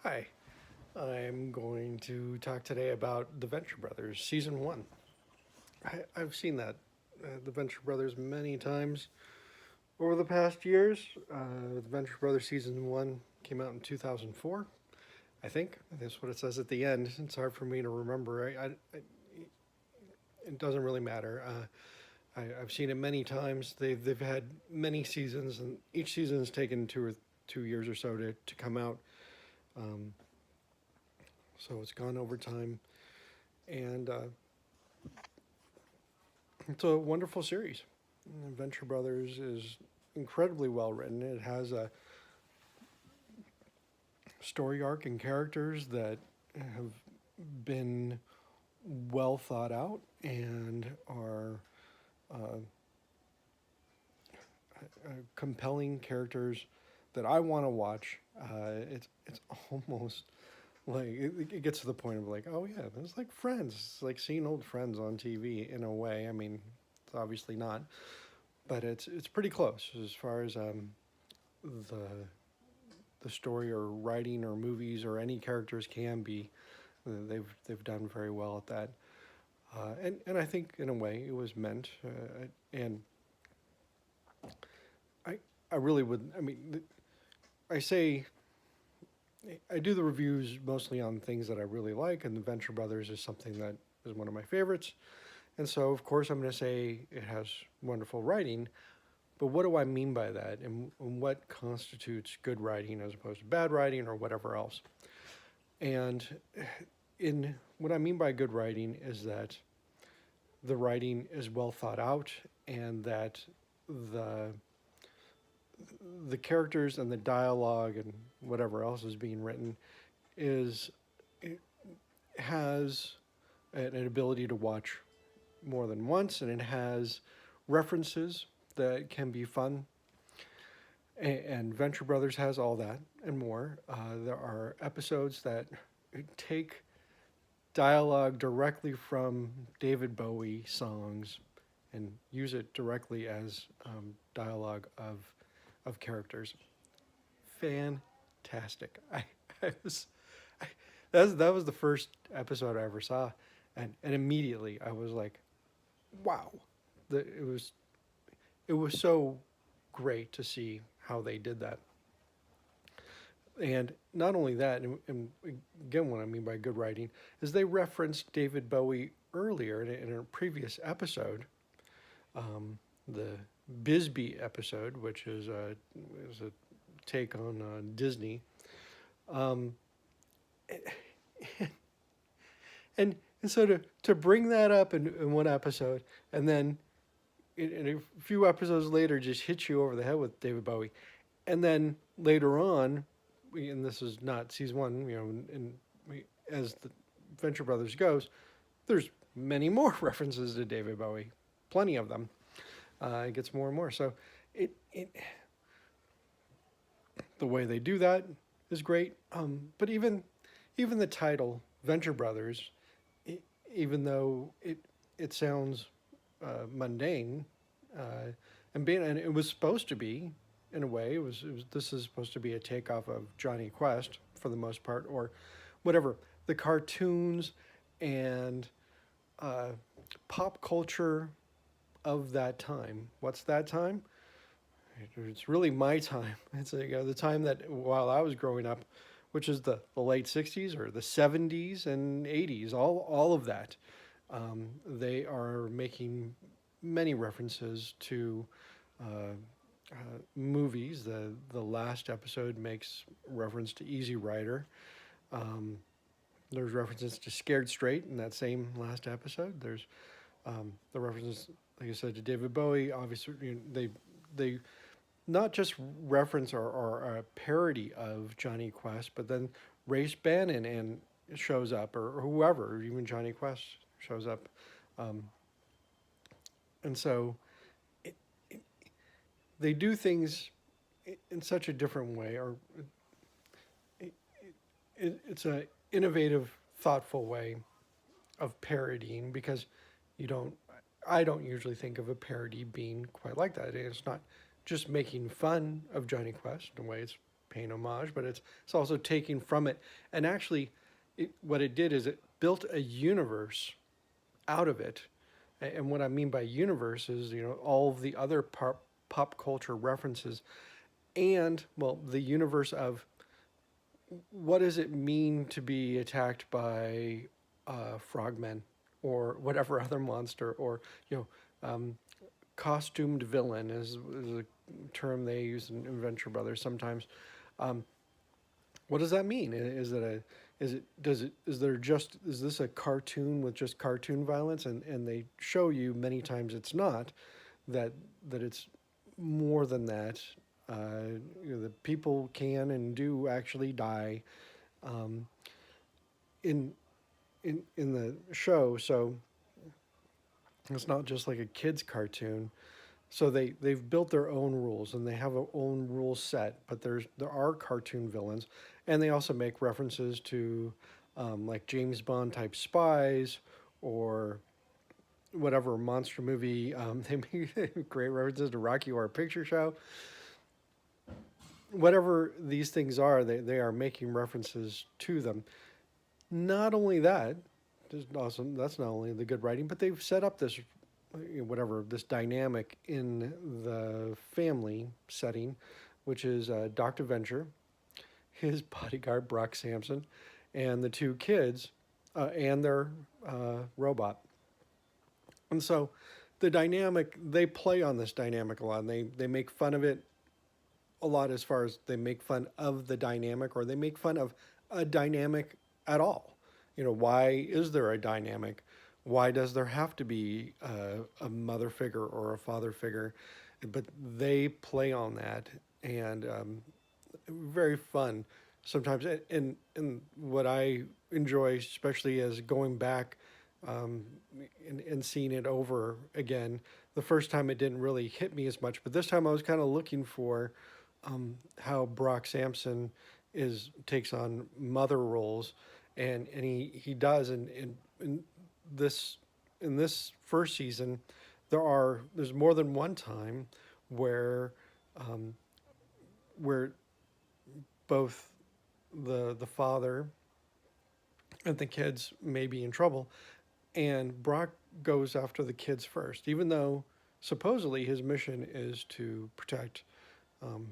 Hi, I'm going to talk today about The Venture Brothers, Season 1. I've seen The Venture Brothers, many times over the past years. The Venture Brothers Season 1 came out in 2004, I think. That's what it says at the end. It's hard for me to remember. It doesn't really matter. I've seen it many times. They've had many seasons, and each season has taken 2 years or so to come out. Um, so it's gone over time. And it's a wonderful series. Venture Brothers is incredibly well written. It has a story arc and characters that have been well thought out and are uh, compelling characters that I want to watch. It's almost like it gets to the point of like, oh yeah, it's like Friends. It's like seeing old friends on TV in a way. I mean, it's obviously not, but it's pretty close as far as the the story or writing or movies or any characters can be. They've done very well at that, and I think in a way it was meant. And I I really would. I mean, I say I do the reviews mostly on things that I really like, and the Venture Brothers is something that is one of my favorites. And so, of course, I'm going to say it has wonderful writing. But what do I mean by that? And what constitutes good writing as opposed to bad writing or whatever else? And in what I mean by good writing is that the writing is well thought out and that the the characters and the dialogue and whatever else is being written is it has an ability to watch more than once, and it has references that can be fun. And Venture Brothers has all that and more. There are episodes that take dialogue directly from David Bowie songs and use it directly as dialogue of characters. Fantastic. I was I, that was the first episode I ever saw, and immediately I was like, wow, it was so great to see how they did that. And not only that, and again, what I mean by good writing is they referenced David Bowie earlier in a previous episode, the Bisbee episode, which is a take on Disney. Um, and so to bring that up in one episode, and then in a few episodes later, just hit you over the head with David Bowie, and then later on, and this is not season one, and as the Venture Brothers goes, there's many more references to David Bowie, plenty of them. It gets more and more. So it the way they do that is great. But even the title Venture Brothers, even though it sounds mundane, and it was supposed to be in a way. This is supposed to be a takeoff of Johnny Quest for the most part, or whatever the cartoons and uh, pop culture of that time. What's that time? It's really my time. It's the time that while I was growing up, which is the late '60s or the '70s and '80s, all of that. They are making many references to uh, movies. The last episode makes reference to Easy Rider. Um, there's references to Scared Straight in that same last episode. There's the references, like I said, to David Bowie. Obviously, they not just reference or a parody of Johnny Quest, but then Race Bannon and shows up, or whoever, or even Johnny Quest shows up, um, and so it, it, they do things in such a different way, or it, it's a innovative, thoughtful way of parodying because you don't. I don't usually think of a parody being quite like that. It's not just making fun of Johnny Quest in a way. It's paying homage, but it's also taking from it. And actually, what it did is it built a universe out of it. And what I mean by universe is, all of the other pop culture references and, well, the universe of what does it mean to be attacked by frogmen or whatever other monster, or, um, costumed villain is a term they use in Venture Brothers sometimes. Um, what does that mean? Is this a cartoon with just cartoon violence? And they show you many times it's not, that it's more than that. The people can and do actually die um, in in the show. So it's not just like a kids cartoon. So they've built their own rules and they have a own rule set, but there are cartoon villains, and they also make references to like James Bond type spies or whatever monster movie. They make great references to Rocky Horror Picture Show. Whatever these things are, they are making references to them. Not only that, just awesome. That's not only the good writing, but they've set up this whatever this dynamic in the family setting, which is Dr. Venture, his bodyguard Brock Sampson, and the two kids, and their robot. And so, the dynamic they play on this dynamic a lot. And they make fun of it a lot, as far as they make fun of the dynamic, or they make fun of a dynamic at all. Why is there a dynamic? Why does there have to be a mother figure or a father figure? But they play on that, and very fun sometimes. And what I enjoy, especially as going back and seeing it over again, the first time it didn't really hit me as much, but this time I was kind of looking for how Brock Sampson takes on mother roles, and he does, and this in this first season, there's more than one time where um, where both the father and the kids may be in trouble, and Brock goes after the kids first, even though supposedly his mission is to protect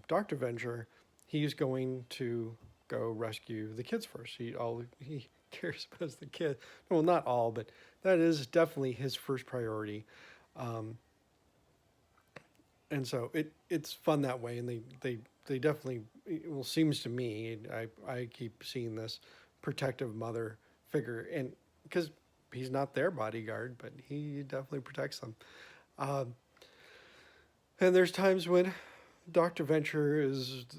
Dr. Venture. He's going to go rescue the kids first. All he cares about is the kid. Well, not all, but that is definitely his first priority. Um, and so it's fun that way, and they definitely, well, seems to me, I keep seeing this protective mother figure, and because he's not their bodyguard, but he definitely protects them. Um, and there's times when Dr. Venture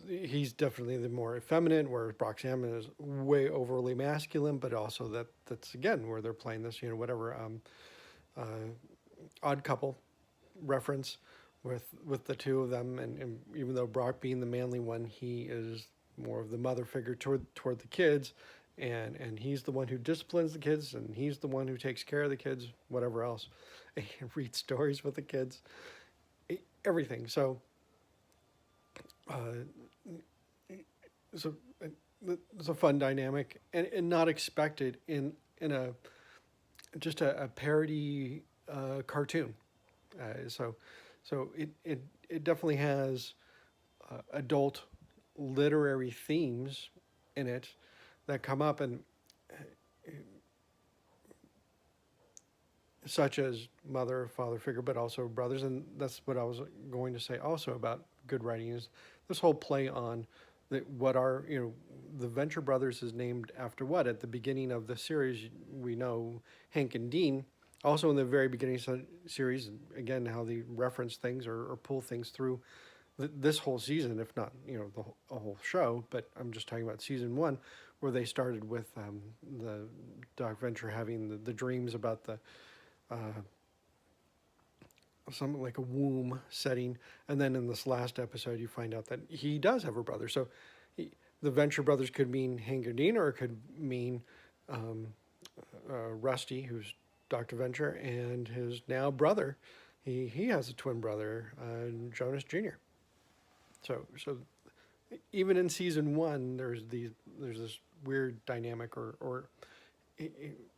he's definitely the more effeminate, whereas Brock Salmon is way overly masculine, but also that's again where they're playing this, whatever uh, odd couple reference with the two of them, and even though Brock being the manly one, he is more of the mother figure toward the kids, and he's the one who disciplines the kids, and he's the one who takes care of the kids, whatever else, and reads stories with the kids, everything. So so it's a fun dynamic, and not expected in a just a parody cartoon. So it definitely has adult literary themes in it that come up, and such as mother, father figure, but also brothers. And that's what I was going to say also about good writing, is this whole play on what are, the Venture Brothers is named after what? At the beginning of the series, we know Hank and Dean. Also in the very beginning of the series, again, how they reference things or pull things through this whole season, if not, the whole show. But I'm just talking about season one, where they started with the Doc Venture having the dreams about the something like a womb setting, and then in this last episode, you find out that he does have a brother. So, the Venture Brothers could mean Hank and Dean, or it could mean um, Rusty, who's Dr. Venture, and his now brother. He has a twin brother, Jonas Jr. So even in season one, there's this weird dynamic or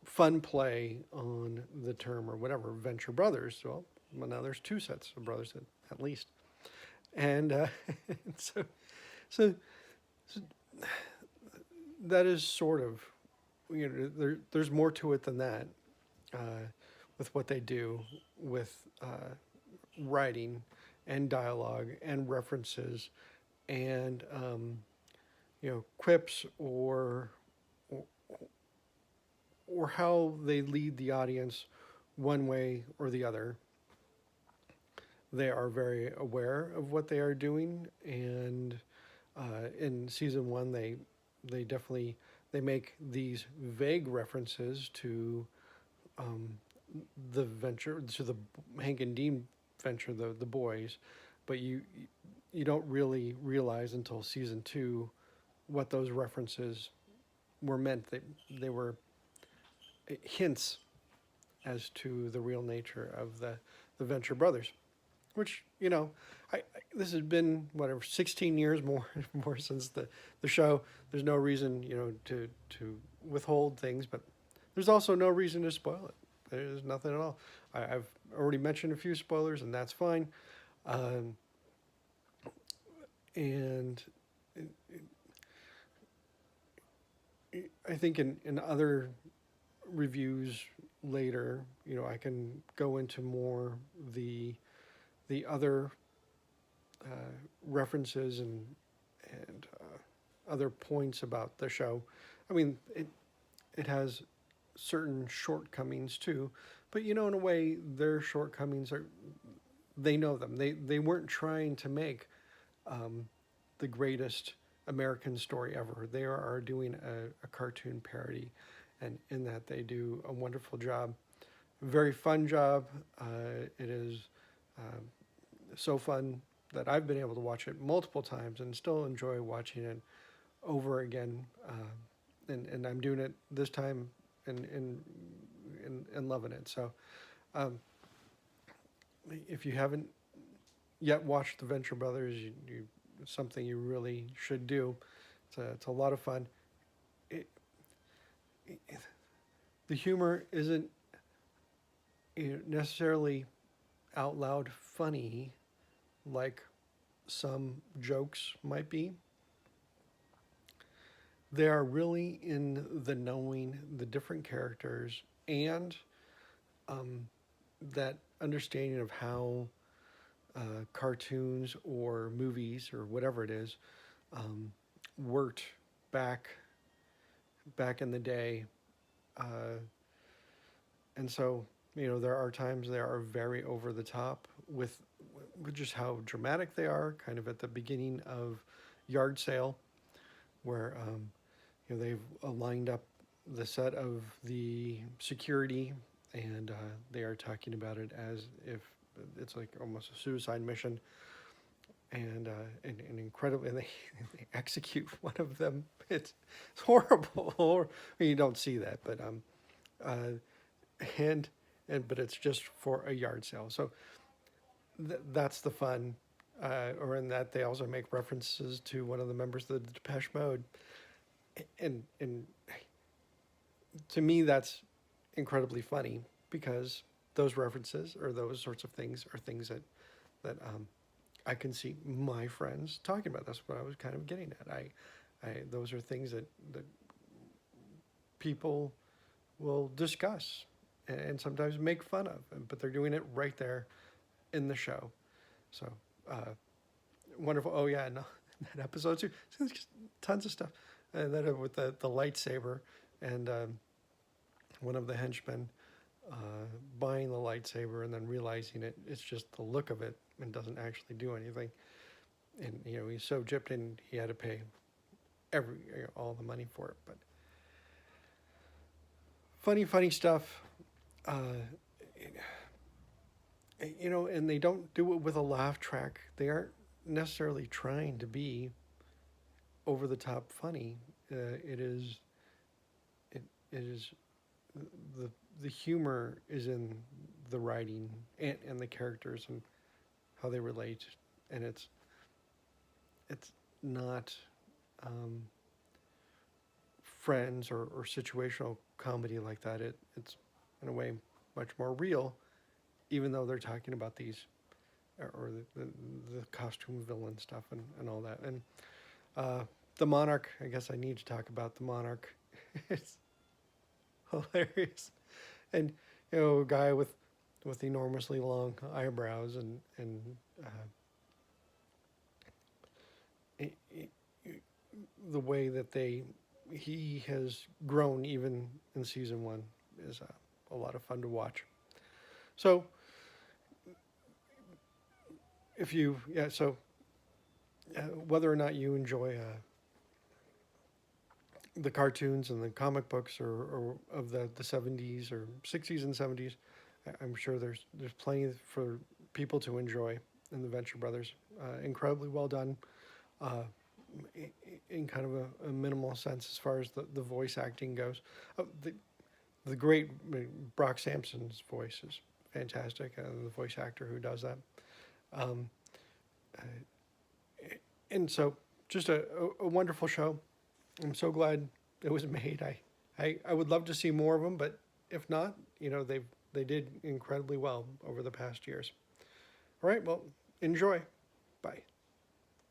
fun play on the term or whatever Venture Brothers. Well, now there's two sets of brothers at least, and so so that is sort of, there's more to it than that, uh, with what they do with writing and dialogue and references and quips or or how they lead the audience one way or the other. They are very aware of what they are doing, and in season one, they definitely they make these vague references to um, the venture, to the Hank and Dean venture, the boys, but you don't really realize until season two what those references were meant. They were hints as to the real nature of the Venture Brothers, which this has been whatever 16 years more since the show. There's no reason to withhold things, but there's also no reason to spoil it. There's nothing at all. I've already mentioned a few spoilers, and that's fine. Um, and I think in other reviews later, I can go into more the other references and other points about the show. I mean, it has certain shortcomings too, but in a way, their shortcomings are, they know them. They weren't trying to make um, the greatest American story ever. They are doing a cartoon parody, and in that they do a wonderful job. Very fun job. It is so fun that I've been able to watch it multiple times and still enjoy watching it over again. And I'm doing it this time and loving it. So um, if you haven't yet watched The Venture Brothers, it's something you really should do. It's a lot of fun. It, it, the humor isn't necessarily out loud funny like some jokes might be. They are really in the knowing the different characters and um, that understanding of how cartoons or movies or whatever it is um, worked back in the day, uh, and so there are times they are very over the top with just how dramatic they are. Kind of at the beginning of Yard Sale, where they've lined up the set of the security, and they are talking about it as if it's like almost a suicide mission, and incredibly, and they, they execute one of them. It's horrible. Or you don't see that, but and but it's just for a yard sale. So that's the fun. Or in that they also make references to one of the members of the Depeche Mode, and to me that's incredibly funny because those references or those sorts of things are things that I can see my friends talking about. That's what I was kind of getting at. Those are things that people will discuss and sometimes make fun of, but they're doing it right there in the show. So wonderful. Oh yeah, no, that episode too. Just tons of stuff. And then with the lightsaber and one of the henchmen uh, buying the lightsaber and then realizing it's just the look of it and doesn't actually do anything. And he's so gypped in he had to pay all the money for it. But funny stuff. Uh, and they don't do it with a laugh track. They aren't necessarily trying to be over the top funny. It is the the humor is in the writing and the characters and how they relate, and it's not um, Friends or situational comedy like that. It's in a way much more real, even though they're talking about these or the costume villain stuff and all that. And uh, the Monarch, I guess I need to talk about the Monarch. It's hilarious. And a guy with enormously long eyebrows and uh, it, it, the way that he has grown even in season one is a lot of fun to watch. So if you yeah so whether or not you enjoy the cartoons and the comic books or of the 70s or 60s and 70s, I'm sure there's plenty for people to enjoy in the Venture Brothers. Incredibly well done, uh, in kind of a minimal sense as far as the voice acting goes. The great Brock Sampson's voice is fantastic, the voice actor who does that. Um, uh, and so, just a wonderful show. I'm so glad it was made. I would love to see more of them, but if not, they did incredibly well over the past years. All right, well, enjoy. Bye.